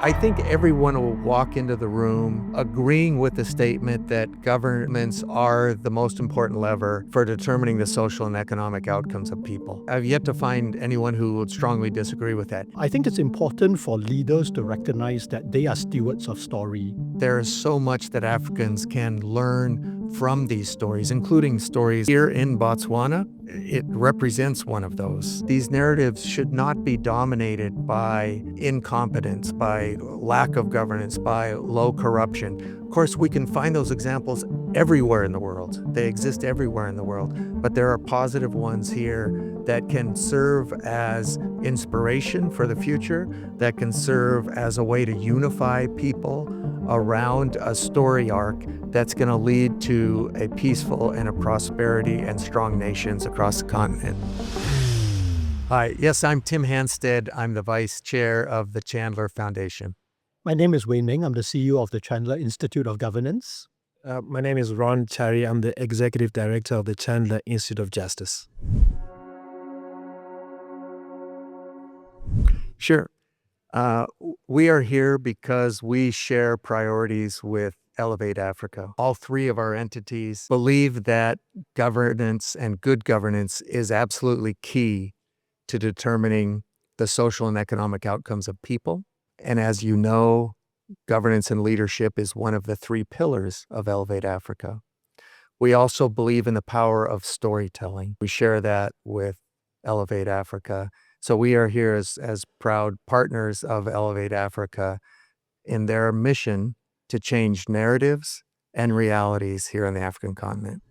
I think everyone will walk into the room agreeing with the statement that governments are the most important lever for determining the social and economic outcomes of people. I've yet to find anyone who would strongly disagree with that. I think it's important for leaders to recognize that they are stewards of story. There is so much that Africans can learn from these stories, including stories here in Botswana. It represents one of those. These narratives should not be dominated by incompetence, by lack of governance, by low corruption. Of course, we can find those examples everywhere in the world. They exist everywhere in the world, but there are positive ones here that can serve as inspiration for the future, that can serve as a way to unify people around a story arc that's going to lead to a peaceful and a prosperity and strong nations across the continent. Hi, yes, I'm Tim Hanstad. I'm the Vice Chair of the Chandler Foundation. My name is Wei Neng. I'm the CEO of the Chandler Institute of Governance. My name is Chari. I'm the Executive Director of the Chandler Institute of Justice. Sure. We are here because we share priorities with Elevate Africa. All three of our entities believe that governance and good governance is absolutely key to determining the social and economic outcomes of people. And as you know, governance and leadership is one of the three pillars of Elevate Africa. We also believe in the power of storytelling. We share that with Elevate Africa. So we are here as proud partners of Elevate Africa in their mission to change narratives and realities here on the African continent.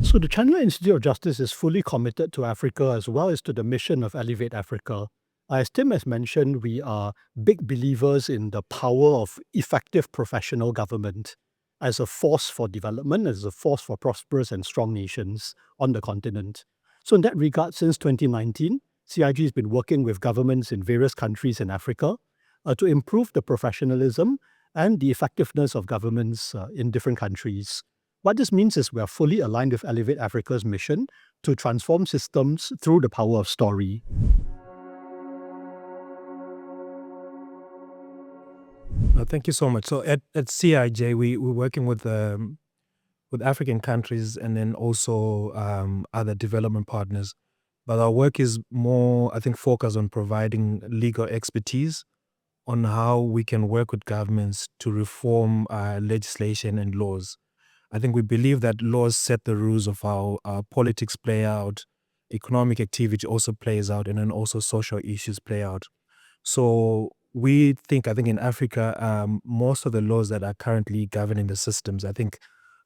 So the Chandler Institute of Justice is fully committed to Africa as well as to the mission of Elevate Africa. As Tim has mentioned, we are big believers in the power of effective professional government as a force for development, as a force for prosperous and strong nations on the continent. So in that regard, since 2019, CIG has been working with governments in various countries in Africa to improve the professionalism and the effectiveness of governments in different countries. What this means is we are fully aligned with Elevate Africa's mission to transform systems through the power of story. Thank you so much. So at CIJ, we're working with African countries and then also other development partners. But our work is more, I think, focused on providing legal expertise on how we can work with governments to reform legislation and laws. I think we believe that laws set the rules of how politics play out, economic activity also plays out, and then also social issues play out. So I think in Africa, most of the laws that are currently governing the systems, I think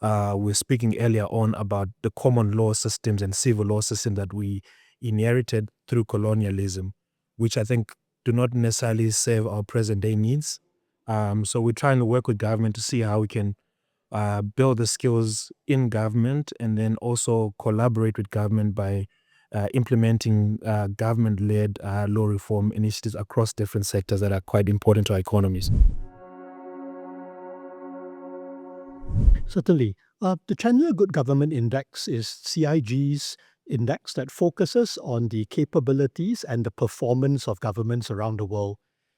we're speaking earlier on about the common law systems and civil law systems that we inherited through colonialism, which I think do not necessarily serve our present day needs. So we're trying to work with government to see how we can build the skills in government and then also collaborate with government by implementing government-led law reform initiatives across different sectors that are quite important to our economies. Certainly. The Chandler Good Government Index is CIG's index that focuses on the capabilities and the performance of governments around the world.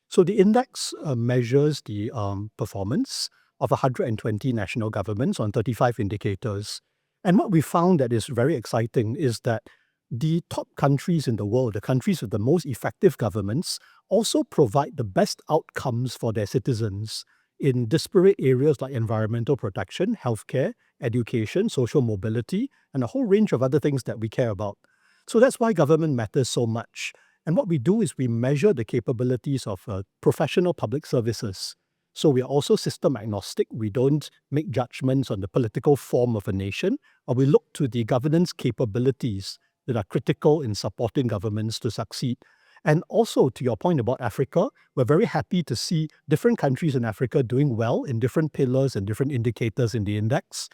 So the index measures the performance of 120 national governments on 35 indicators. And what we found that is very exciting is that the top countries in the world, the countries with the most effective governments, also provide the best outcomes for their citizens in disparate areas like environmental protection, healthcare, education, social mobility, and a whole range of other things that we care about. So that's why government matters so much. And what we do is we measure the capabilities of professional public services. So we are also system agnostic. We don't make judgments on the political form of a nation, or we look to the governance capabilities that are critical in supporting governments to succeed. And also, to your point about Africa, we're very happy to see different countries in Africa doing well in different pillars and different indicators in the index.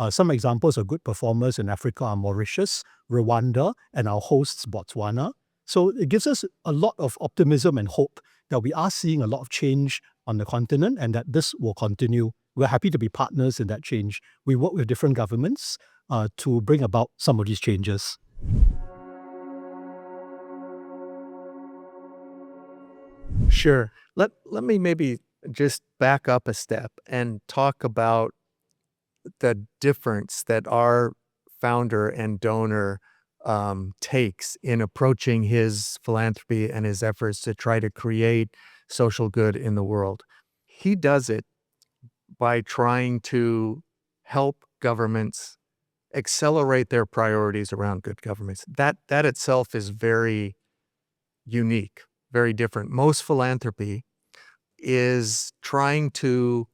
Some examples of good performers in Africa are Mauritius, Rwanda, and our hosts, Botswana. So it gives us a lot of optimism and hope that we are seeing a lot of change on the continent and that this will continue. We're happy to be partners in that change. We work with different governments to bring about some of these changes. Sure. Let me maybe just back up a step and talk about the difference that our founder and donor takes in approaching his philanthropy and his efforts to try to create social good in the world. He does it by trying to help governments accelerate their priorities around good governments. That itself is very unique, very different. Most philanthropy is trying to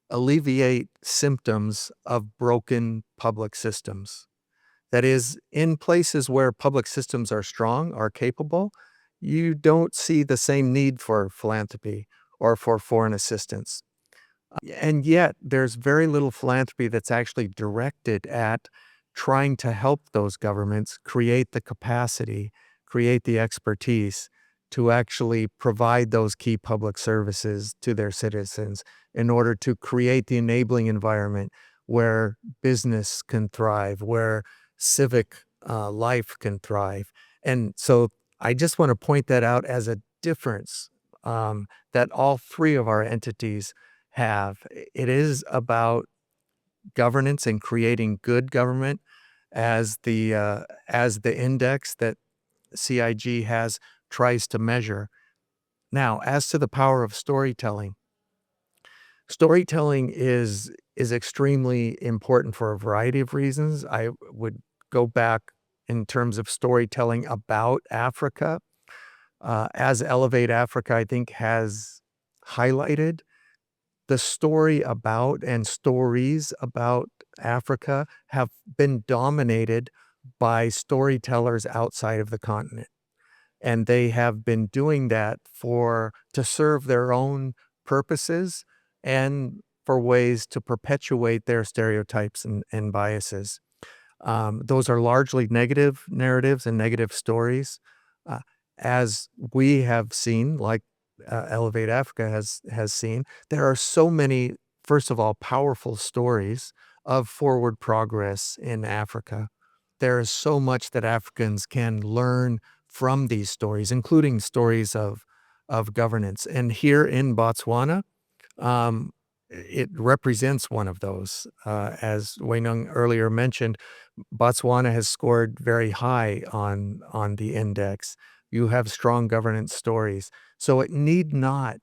alleviate symptoms of broken public systems. That is, in places where public systems are strong, are capable, you don't see the same need for philanthropy or for foreign assistance. And yet, there's very little philanthropy that's actually directed at trying to help those governments create the capacity, create the expertise to actually provide those key public services to their citizens in order to create the enabling environment where business can thrive, where civic life can thrive. And so I just want to point that out as a difference that all three of our entities have. It is about governance and creating good government as the index that CIG has tries to measure. Now, as to the power of storytelling, storytelling is extremely important for a variety of reasons. I would go back in terms of storytelling about Africa, as Elevate Africa, I think, has highlighted the story about and stories about Africa have been dominated by storytellers outside of the continent. And they have been doing that to serve their own purposes and for ways to perpetuate their stereotypes and biases. Those are largely negative narratives and negative stories. Uh, as we have seen, like Elevate Africa has seen, there are so many, first of all, powerful stories of forward progress in Africa. There is so much that Africans can learn from these stories, including stories of governance. And here in Botswana, um, it represents one of those. As Wei Neng earlier mentioned, Botswana has scored very high on the index. You have strong governance stories. So it need not,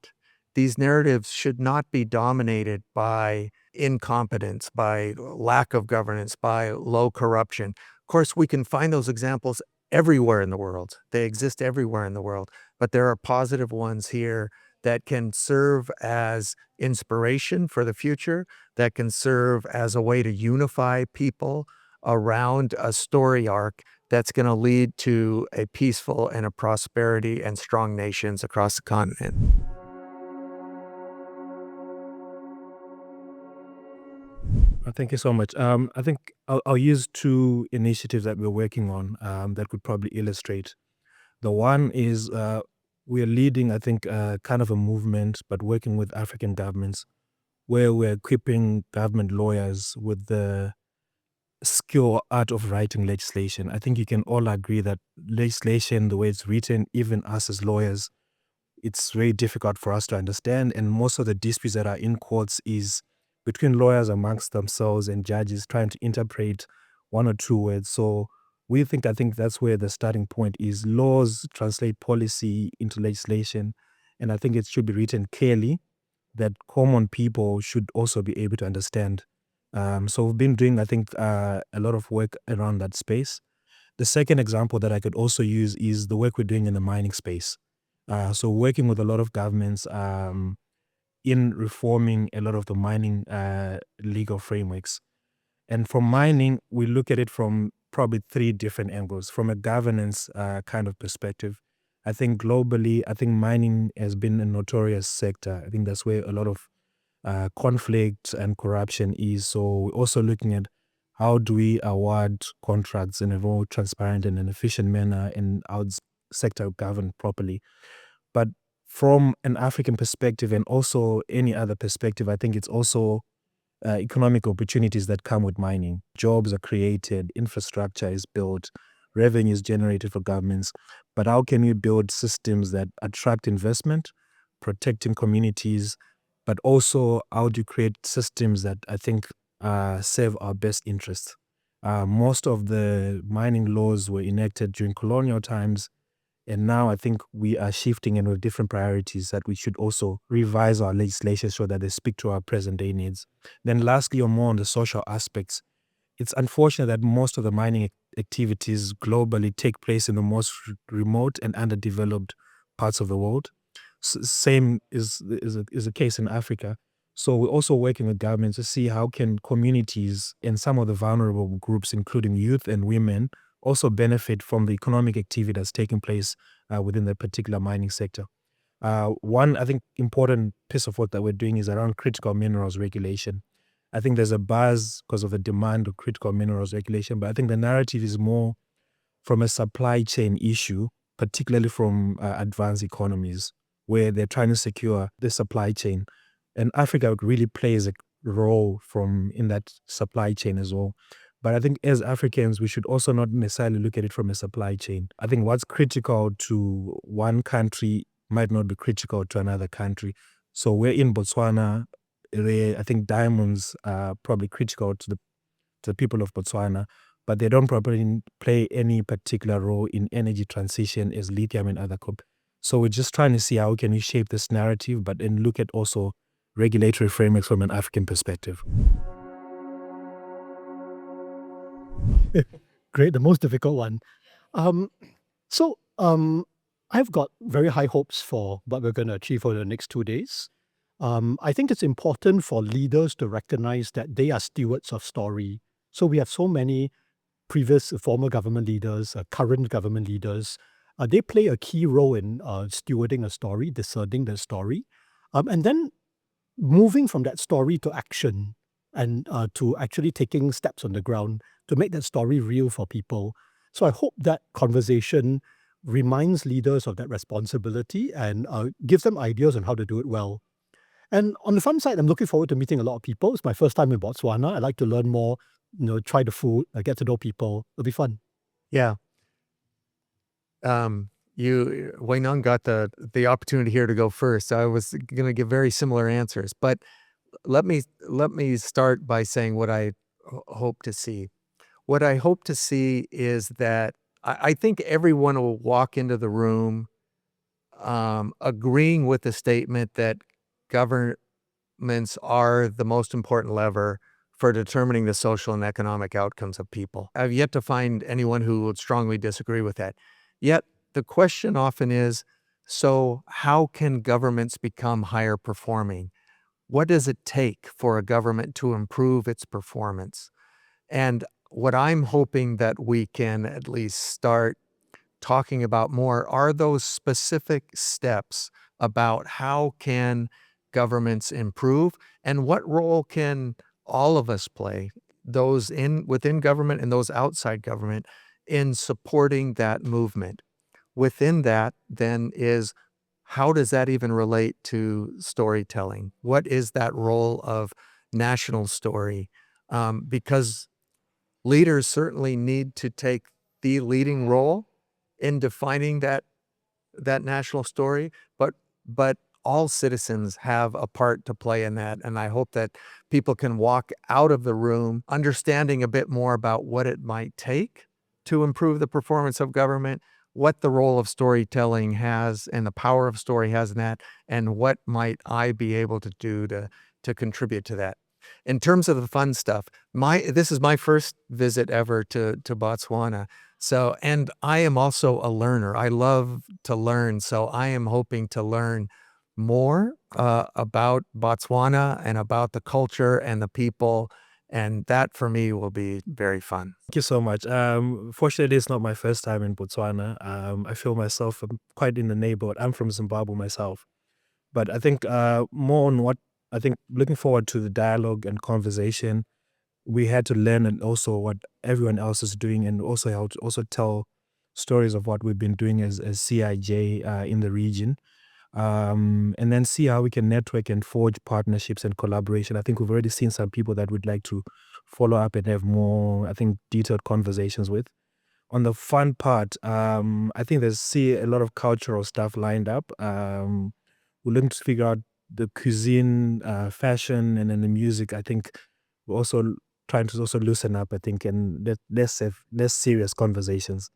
these narratives should not be dominated by incompetence, by lack of governance, by low corruption. Of course, we can find those examples everywhere in the world. They exist everywhere in the world, but there are positive ones here that can serve as inspiration for the future, that can serve as a way to unify people around a story arc that's going to lead to a peaceful and a prosperity and strong nations across the continent. Thank you so much. I think I'll use two initiatives that we're working on that could probably illustrate. The one is we're leading, I think, kind of a movement, but working with African governments, where we're equipping government lawyers with the skill or art of writing legislation. I think you can all agree that legislation, the way it's written, even us as lawyers, it's very difficult for us to understand. And most of the disputes that are in courts is between lawyers amongst themselves and judges trying to interpret one or two words. So I think that's where the starting point is. Laws translate policy into legislation. And I think it should be written clearly that common people should also be able to understand. So we've been doing, I think, a lot of work around that space. The second example that I could also use is the work we're doing in the mining space. So working with a lot of governments in reforming a lot of the mining legal frameworks. And for mining, we look at it from probably three different angles. From a governance kind of perspective, I think globally, I think mining has been a notorious sector. I think that's where a lot of conflict and corruption is. So we're also looking at how do we award contracts in a more transparent and an efficient manner, and how the sector governed properly. But from an African perspective and also any other perspective, I think it's also economic opportunities that come with mining. Jobs are created, infrastructure is built, revenue is generated for governments. But how can we build systems that attract investment protecting communities, but also how do you create systems that I think serve our best interests. Most of the mining laws were enacted during colonial times, and now I think we are shifting and with different priorities that we should also revise our legislation so that they speak to our present day needs. Then lastly, or more on the social aspects, it's unfortunate that most of the mining activities globally take place in the most remote and underdeveloped parts of the world. Same is the case in Africa. So we're also working with governments to see how can communities and some of the vulnerable groups, including youth and women, also benefit from the economic activity that's taking place within the particular mining sector. One, I think, important piece of work that we're doing is around critical minerals regulation. I think there's a buzz because of the demand of critical minerals regulation, but I think the narrative is more from a supply chain issue, particularly from advanced economies, where they're trying to secure the supply chain. And Africa really plays a role in that supply chain as well. But I think as Africans, we should also not necessarily look at it from a supply chain. I think what's critical to one country might not be critical to another country. So we're in Botswana, where I think diamonds are probably critical to the people of Botswana, but they don't probably play any particular role in energy transition as lithium and other So we're just trying to see how can we shape this narrative, but then look at also regulatory frameworks from an African perspective. Great, the most difficult one. So I've got very high hopes for what we're going to achieve over the next 2 days. I think it's important for leaders to recognize that they are stewards of story. So we have so many previous former government leaders, current government leaders. They play a key role in stewarding a story, discerning the story, and then moving from that story to action and to actually taking steps on the ground to make that story real for people. So I hope that conversation reminds leaders of that responsibility and gives them ideas on how to do it well. And on the fun side, I'm looking forward to meeting a lot of people. It's my first time in Botswana. I'd like to learn more, try the food, get to know people. It'll be fun. Yeah. Wei Neng got the opportunity here to go first. I was going to give very similar answers, but let me start by saying what I hope to see. What I hope to see is that I think everyone will walk into the room agreeing with the statement that governments are the most important lever for determining the social and economic outcomes of people. I've yet to find anyone who would strongly disagree with that. Yet the question often is, so how can governments become higher performing? What does it take for a government to improve its performance? And what I'm hoping that we can at least start talking about more are those specific steps about how can governments improve and what role can all of us play, those within government and those outside government, in supporting that movement. Within that then is, how does that even relate to storytelling? What is that role of national story? Because leaders certainly need to take the leading role in defining that national story, but all citizens have a part to play in that. And I hope that people can walk out of the room understanding a bit more about what it might take to improve the performance of government, what the role of storytelling has and the power of story has in that, and what might I be able to do to contribute to that. In terms of the fun stuff, this is my first visit ever to Botswana. So, and I am also a learner. I love to learn. So I am hoping to learn more about Botswana and about the culture and the people. And that for me will be very fun. Thank you so much. Fortunately, it's not my first time in Botswana. I feel myself quite in the neighborhood. I'm from Zimbabwe myself. But I think more on what I think looking forward to the dialogue and conversation, we had to learn and also what everyone else is doing and also how to also tell stories of what we've been doing as CIJ in the region. And then see how we can network and forge partnerships and collaboration. I think we've already seen some people that we'd like to follow up and have more, I think, detailed conversations with. On the fun part, I think there's a lot of cultural stuff lined up. we're looking to figure out the cuisine, fashion, and then the music. I think we're also trying to also loosen up, I think, and less serious conversations.